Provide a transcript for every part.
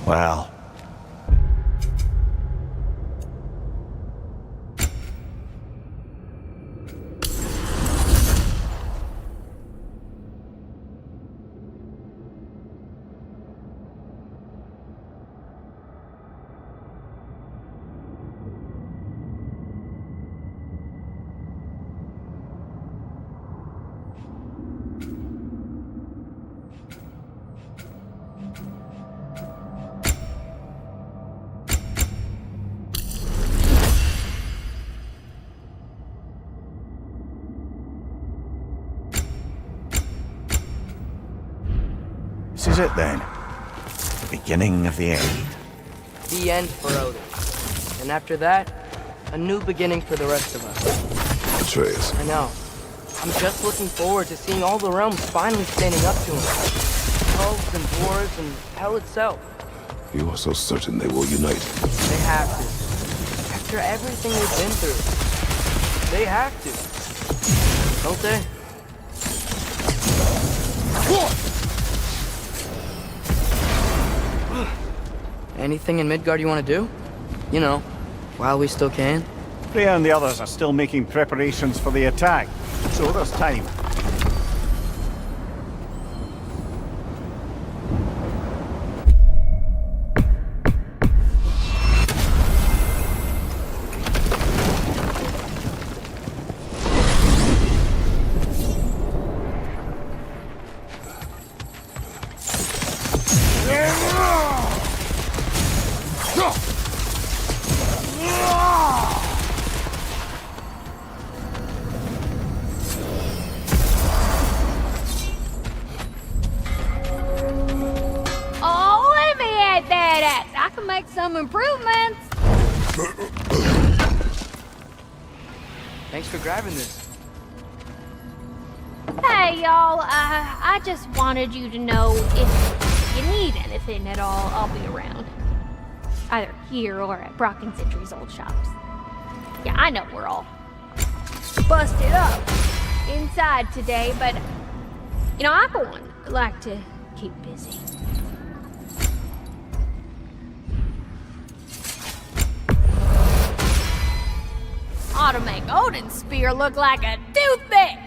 Well, this is it then. The beginning of the end. The end for Odin. And after that, a new beginning for the rest of us. Atreus. I know. I'm just looking forward to seeing all the realms finally standing up to him. Elves and dwarves and hell itself. You are so certain they will unite. They have to. After everything they've been through. They have to. Don't they? Anything in Midgard you want to do? You know, while we still can. Freya and the others are still making preparations for the attack, so there's time. Some improvements. Thanks for grabbing this. Hey, y'all. I just wanted you to know if you need anything at all, I'll be around. Either here or at Brock and Sentry's old shops. Yeah, I know we're all busted up inside today, but, you know, I, for one, like to keep busy. Ought to make Odin's spear look like a toothpick!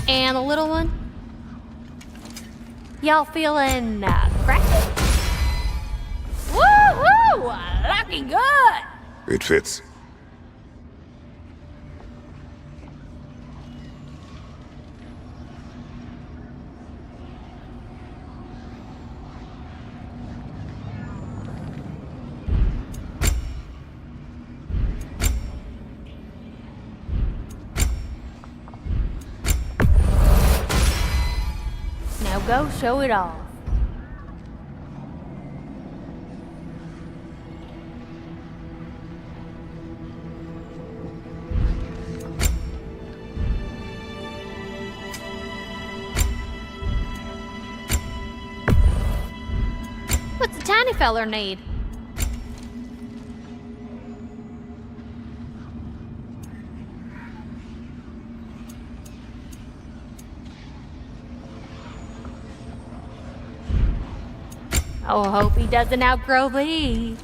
And the little one? Y'all feeling crafty? Woo-hoo! Looking good! It fits. Now go show it off. What's the tiny feller need? Oh, hope he doesn't outgrow these.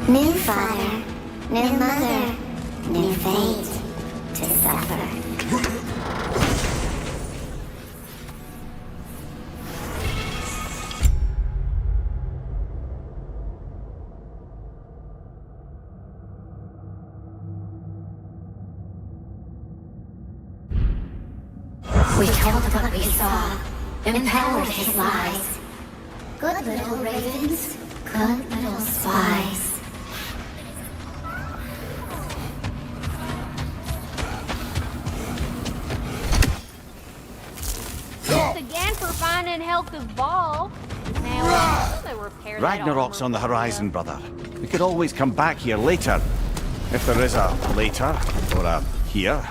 New father, new mother, new fate to suffer. We told what we saw, empowered his lies. Good little ravens, good little spies. Thanks again for finding Helka's ball. Now, they repair that Ragnarok's armor on the for you. horizon, brother. We could always come back here later. If there is a later, or a here.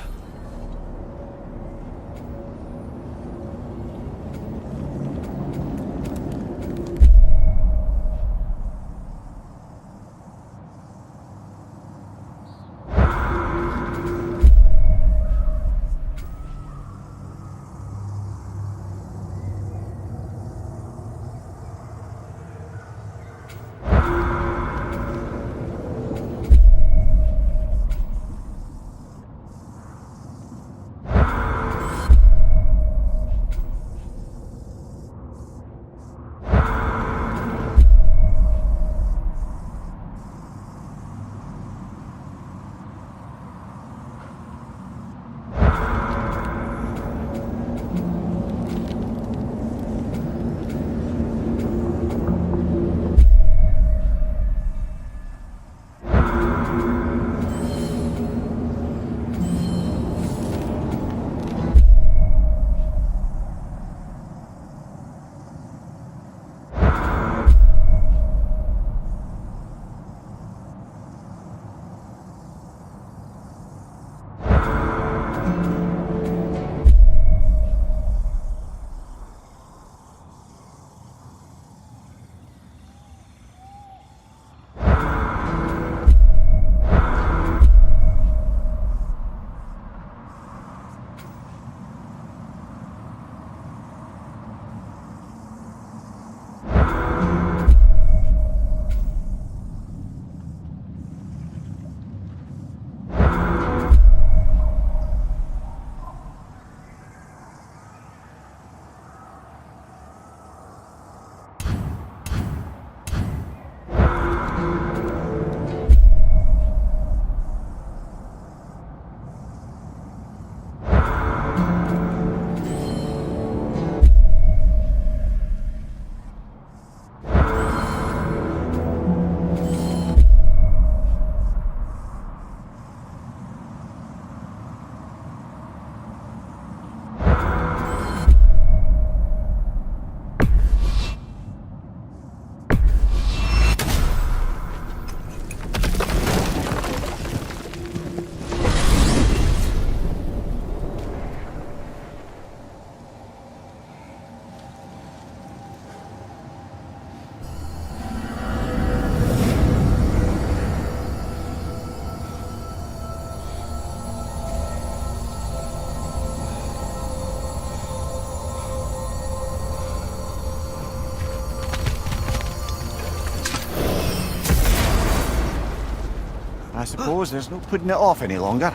I suppose there's no putting it off any longer.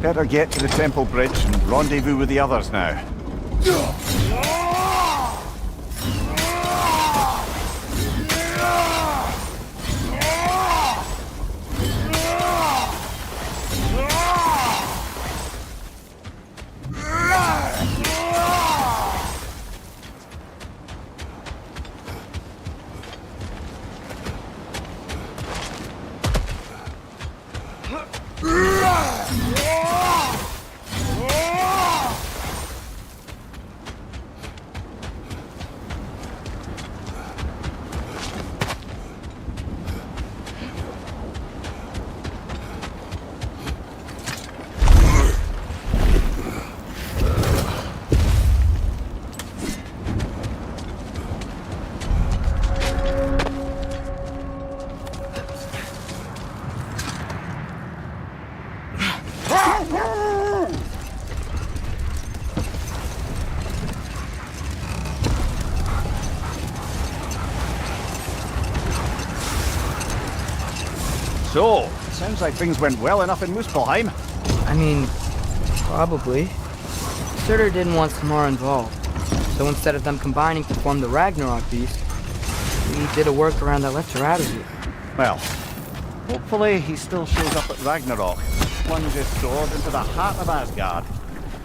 Better get to the temple bridge and rendezvous with the others now. So, sounds like things went well enough in Muspelheim. I mean, probably. Surtur didn't want Samara involved, so instead of them combining to form the Ragnarok beast, he did a workaround that left her out of it. Well, hopefully he still shows up at Ragnarok, plunge his sword into the heart of Asgard,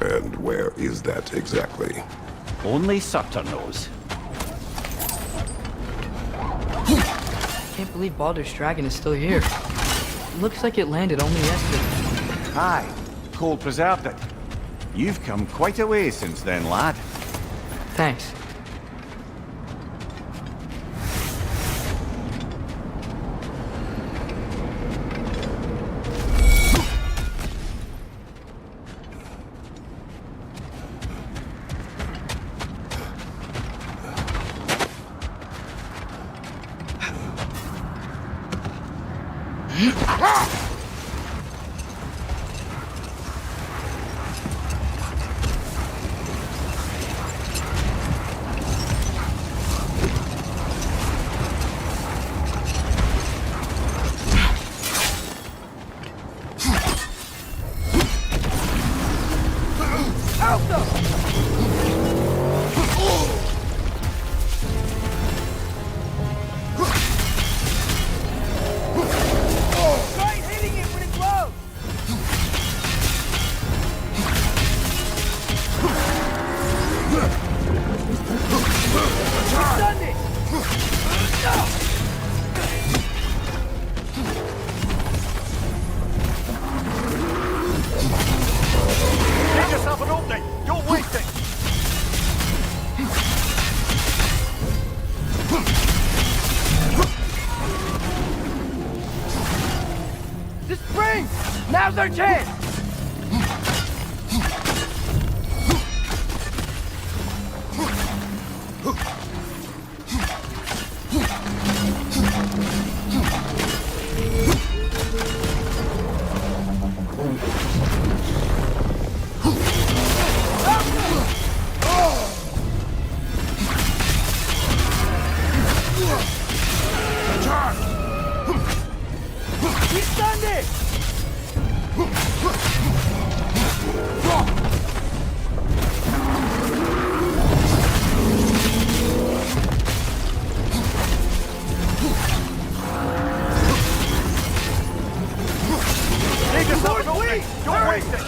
And where is that exactly? Only Sutter knows. I can't believe Baldur's Dragon is still here. It looks like it landed only yesterday. Aye, Cole preserved it. You've come quite a way since then, lad. Thanks. Make yourself an opening! Don't waste it! The spring! Now's our chance! Make yourself an opening! Don't waste it!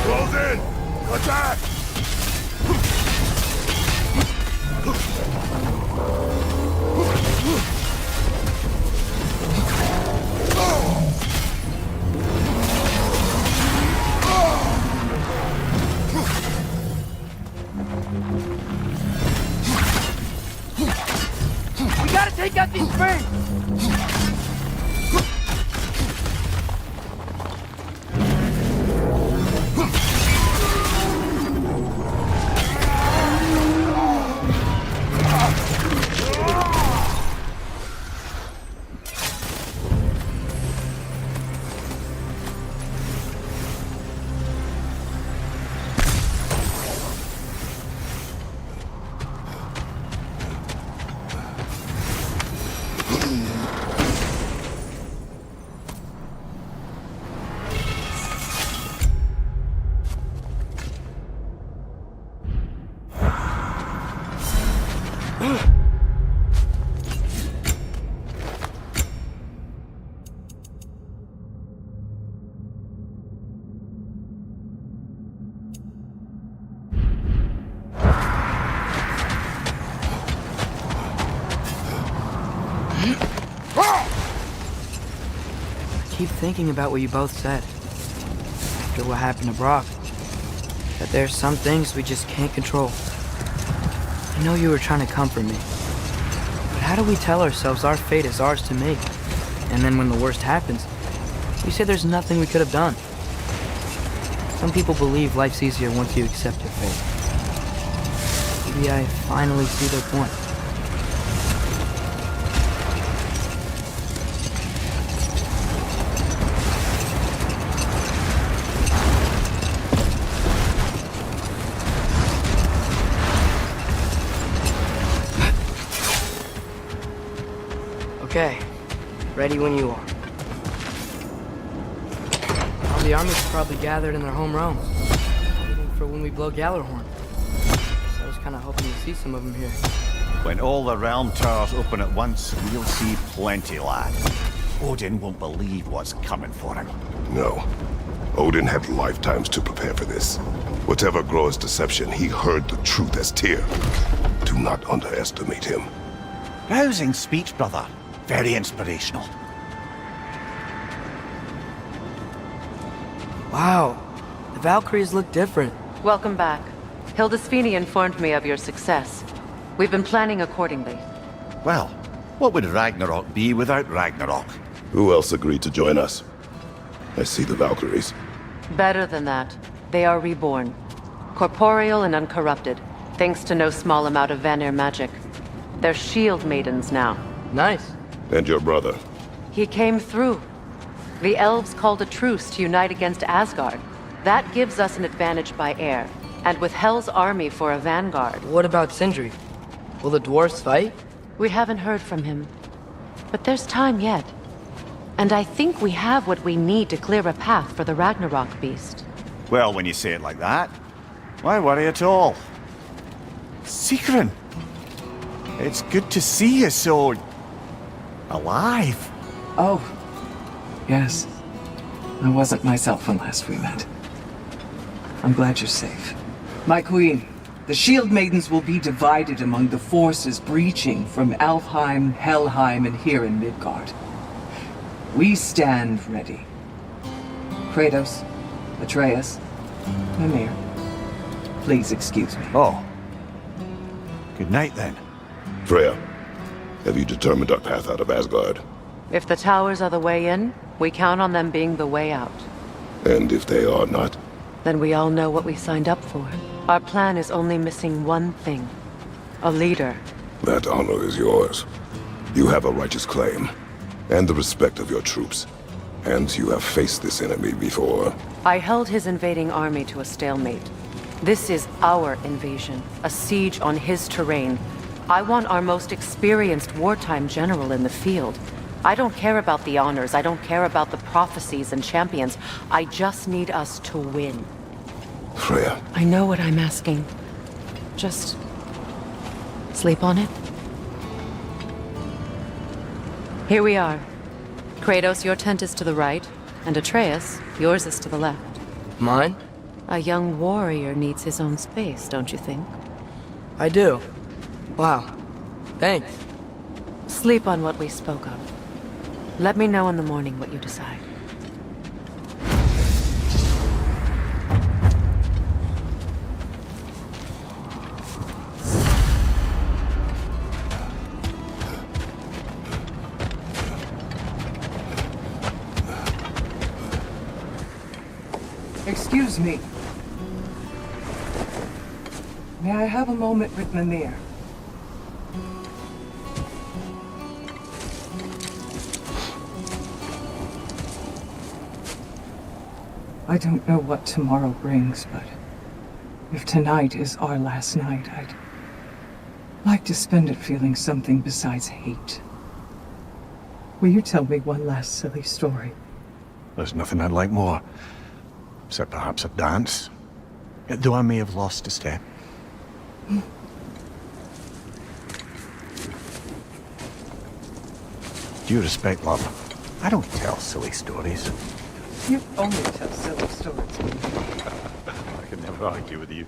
Close in! Attack! We gotta take out these springs! I keep thinking about what you both said. After what happened to Brock. That there's some things we just can't control. I know you were trying to comfort me. But how do we tell ourselves our fate is ours to make? And then when the worst happens, we say there's nothing we could have done. Some people believe life's easier once you accept your fate. Maybe I finally see their point. Okay, ready when you are. All the armies are probably gathered in their home realms, waiting for when we blow Gallarhorn. So I was kind of hoping to see some of them here. When all the realm towers open at once, we'll see plenty, lad. Odin won't believe what's coming for him. No. Odin had lifetimes to prepare for this. Whatever Groa's deception, he heard the truth as Tyr. Do not underestimate him. Rousing speech, brother. Very inspirational. Wow, the Valkyries look different. Welcome back. Hildisvini informed me of your success. We've been planning accordingly. Well, what would Ragnarok be without Ragnarok? Who else agreed to join us? I see the Valkyries. Better than that, they are reborn. Corporeal and uncorrupted, thanks to no small amount of Vanir magic. They're shield maidens now. Nice. And your brother. He came through. The elves called a truce to unite against Asgard. That gives us an advantage by air, and with Hel's army for a vanguard. What about Sindri? Will the dwarves fight? We haven't heard from him. But there's time yet. And I think we have what we need to clear a path for the Ragnarok beast. Well, when you say it like that, why worry at all? Sigrun! It's good to see you so... alive. Oh, yes. I wasn't myself when last we met. I'm glad you're safe. My queen, the Shield Maidens will be divided among the forces breaching from Alfheim, Helheim, and here in Midgard. We stand ready. Kratos, Atreus, Mimir, please excuse me. Oh. Good night, then. Freya, have you determined our path out of Asgard? If the towers are the way in, we count on them being the way out. And if they are not? Then we all know what we signed up for. Our plan is only missing one thing. A leader. That honor is yours. You have a righteous claim, and the respect of your troops. And you have faced this enemy before. I held his invading army to a stalemate. This is our invasion, a siege on his terrain. I want our most experienced wartime general in the field. I don't care about the honors, I don't care about the prophecies and champions. I just need us to win. Freya. I know what I'm asking. Just... sleep on it? Here we are. Kratos, your tent is to the right, and Atreus, yours is to the left. Mine? A young warrior needs his own space, don't you think? I do. Wow. Thanks. Sleep on what we spoke of. Let me know in the morning what you decide. Excuse me. May I have a moment with Mimir? I don't know what tomorrow brings, but if tonight is our last night, I'd like to spend it feeling something besides hate. Will you tell me one last silly story? There's nothing I'd like more. Except perhaps a dance. Though I may have lost a step. Due respect, love. I don't tell silly stories. You only tell silly stories. I can never argue with you.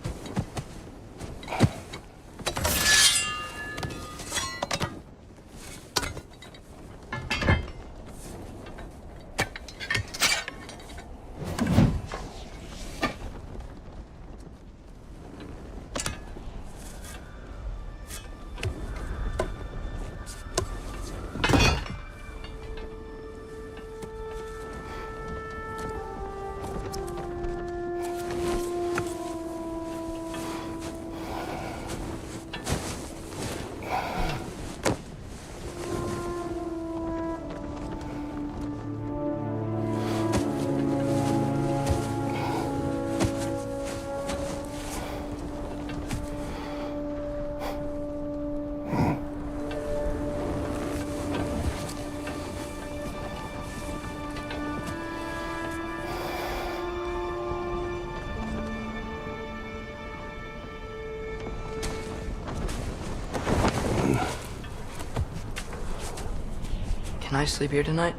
Can I sleep here tonight?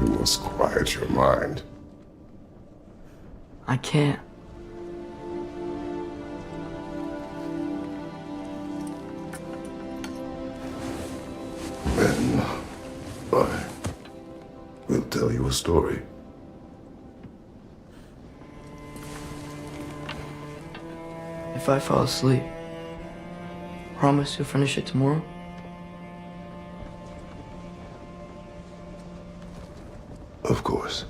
You must quiet your mind. I can't. Then I will tell you a story. If I fall asleep, promise you'll finish it tomorrow? Of course.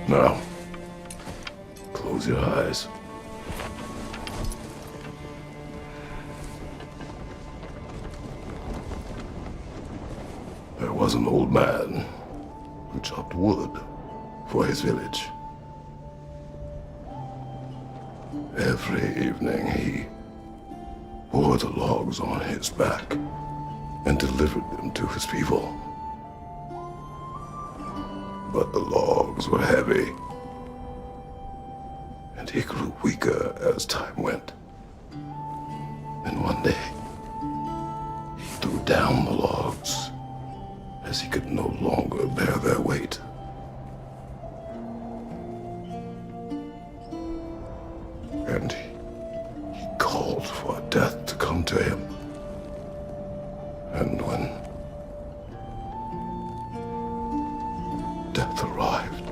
Now, close your eyes. There was an old man who chopped wood for his village. Every evening he bore the logs on his back and delivered them to his people. But the logs were heavy, and he grew weaker as time went. And one day, he threw down the logs as he could no longer bear their weight. And he called for death to come to him. And when death arrived,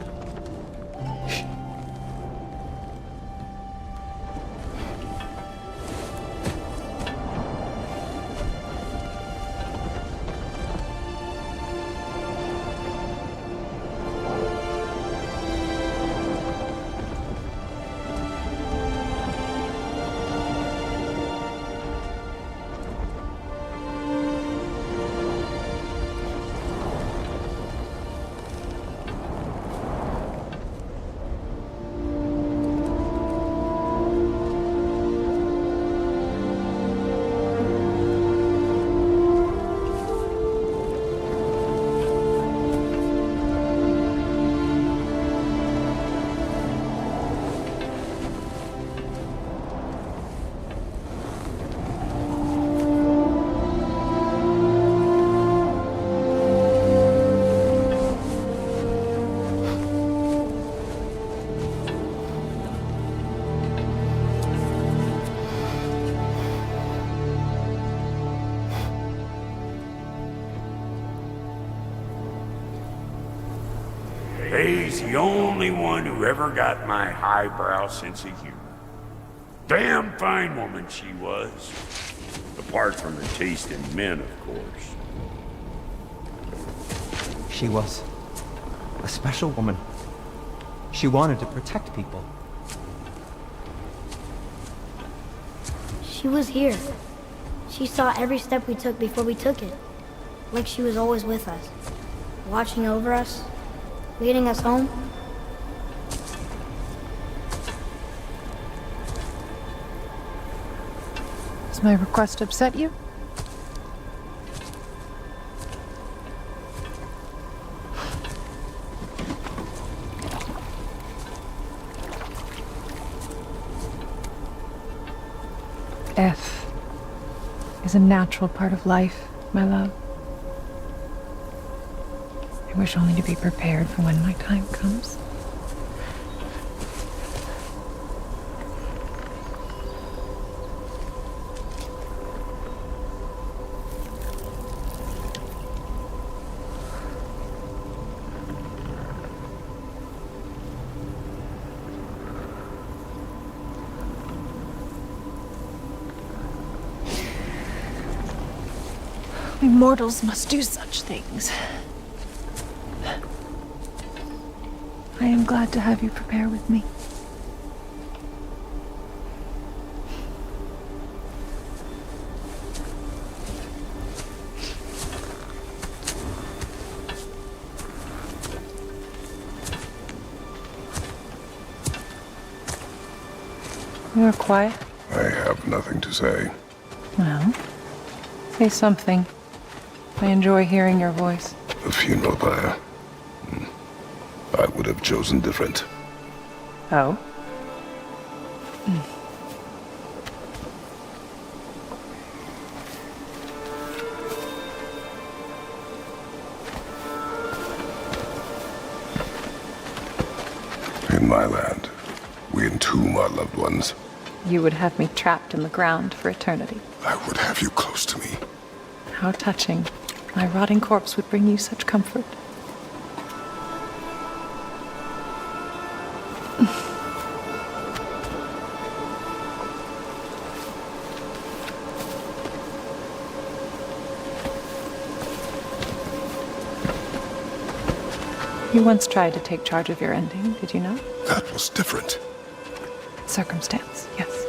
He's the only one who ever got my highbrow sense of humor. Damn fine woman she was. Apart from her taste in men, of course. She was a special woman. She wanted to protect people. She was here. She saw every step we took before we took it. Like she was always with us. Watching over us. Leading us home. Does my request upset you? Death is a natural part of life, my love. I wish only to be prepared for when my time comes. We mortals must do such things. I am glad to have you prepare with me. You're quiet. I have nothing to say. Well, say something. I enjoy hearing your voice. A funeral pyre. I would have chosen different. Oh? In my land, we entomb our loved ones. You would have me trapped in the ground for eternity. I would have you close to me. How touching. My rotting corpse would bring you such comfort. You once tried to take charge of your ending, did you know? That was different. Circumstance, yes.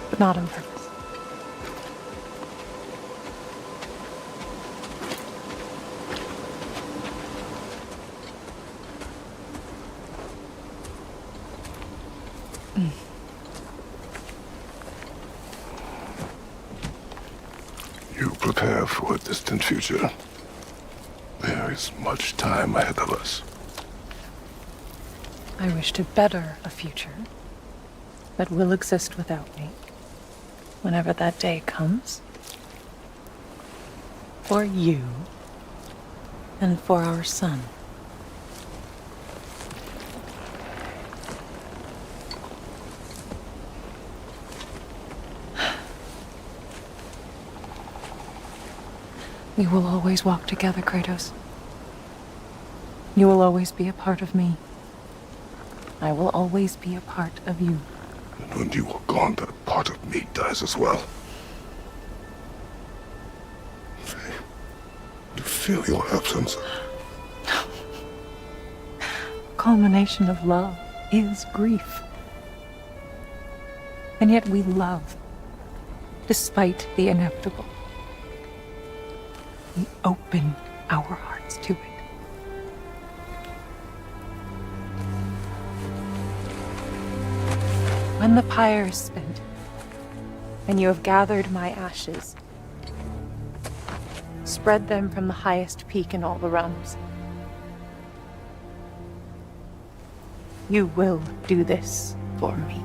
But not on purpose. You prepare for a distant future. There is much time ahead of us. I wish to better a future that will exist without me, whenever that day comes. For you, and for our son. We will always walk together, Kratos. You will always be a part of me. I will always be a part of you. And when you are gone, that part of me dies as well. To feel your absence. Culmination of love is grief. And yet we love, despite the inevitable. We open our hearts to it. When the pyre is spent, and you have gathered my ashes, spread them from the highest peak in all the realms. You will do this for me.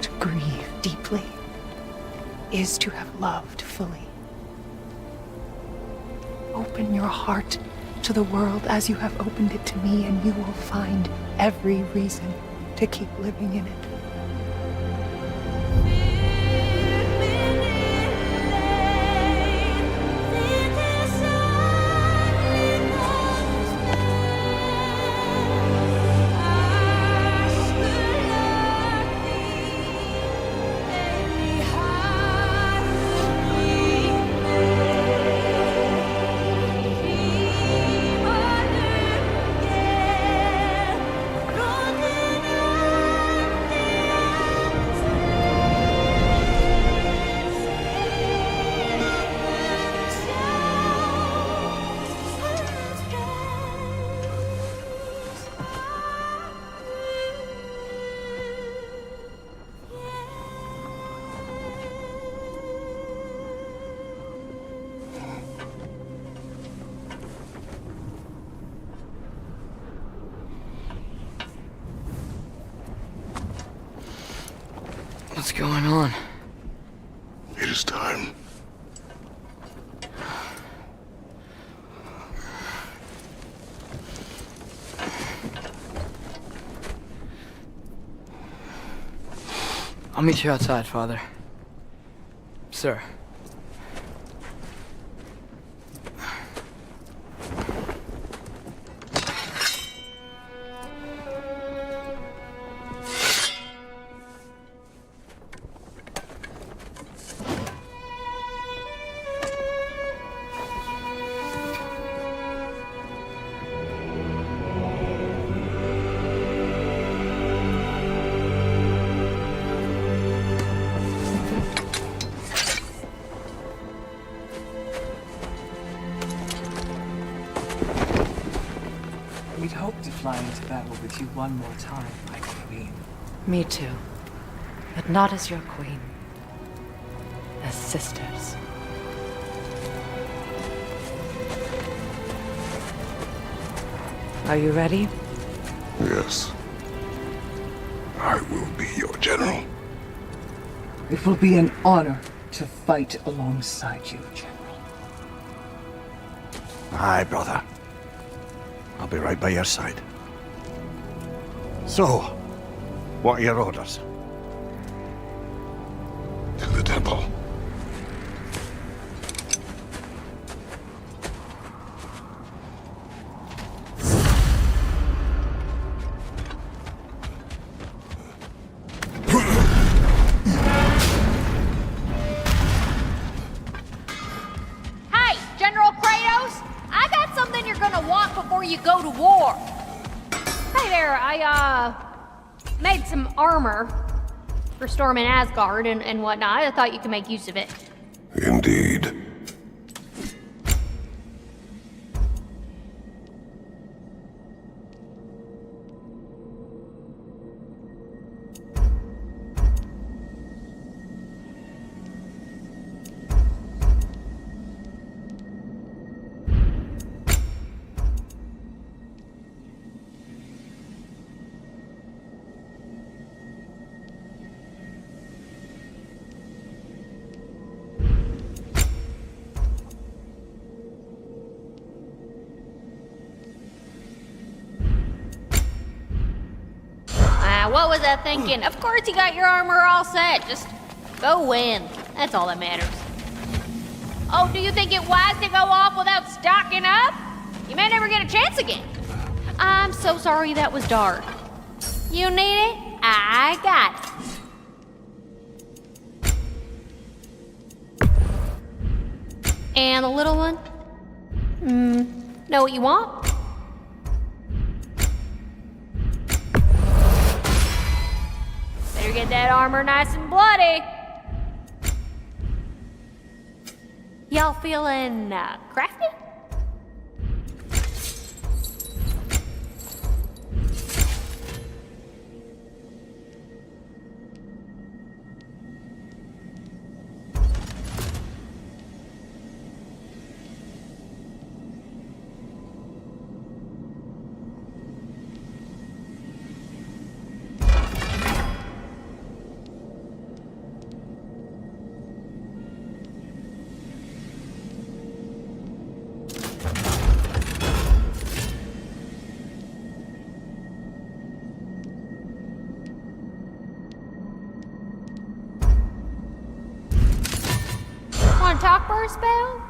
To grieve deeply is to have loved fully. Open your heart to the world as you have opened it to me, and you will find every reason to keep living in it. What's going on? It is time. I'll meet you outside, Father. Sir. We'd hoped to fly into battle with you one more time, my queen. Me too. But not as your queen. As sisters. Are you ready? Yes. I will be your general. It will be an honor to fight alongside you, General. Aye, brother. I'll be right by your side. So, what are your orders? To the temple. Hey, General Kratos! I got something you're gonna want before you go to war. Hey there, I made some armor for storming Asgard and whatnot. I thought you could make use of it. Indeed. What was I thinking? Of course you got your armor all set. Just go win. That's all that matters. Oh, do you think it wise to go off without stocking up? You may never get a chance again. I'm so sorry that was dark. You need it? I got it. And the little one? Know what you want? Better get that armor nice and bloody. Y'all feeling crafty? Want to talk for a spell?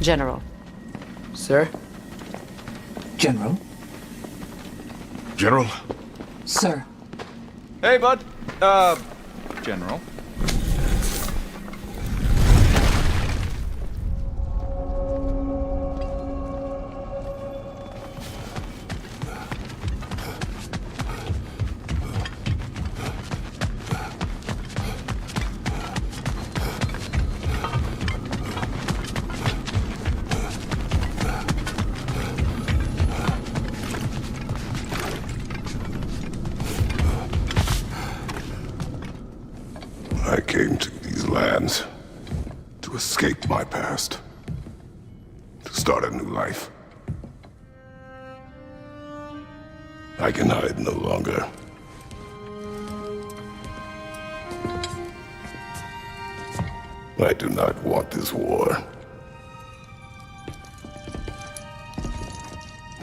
General. Sir? General? General? Sir. Hey, bud. General. I came to these lands to escape my past, to start a new life. I can hide no longer. I do not want this war.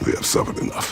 We have suffered enough.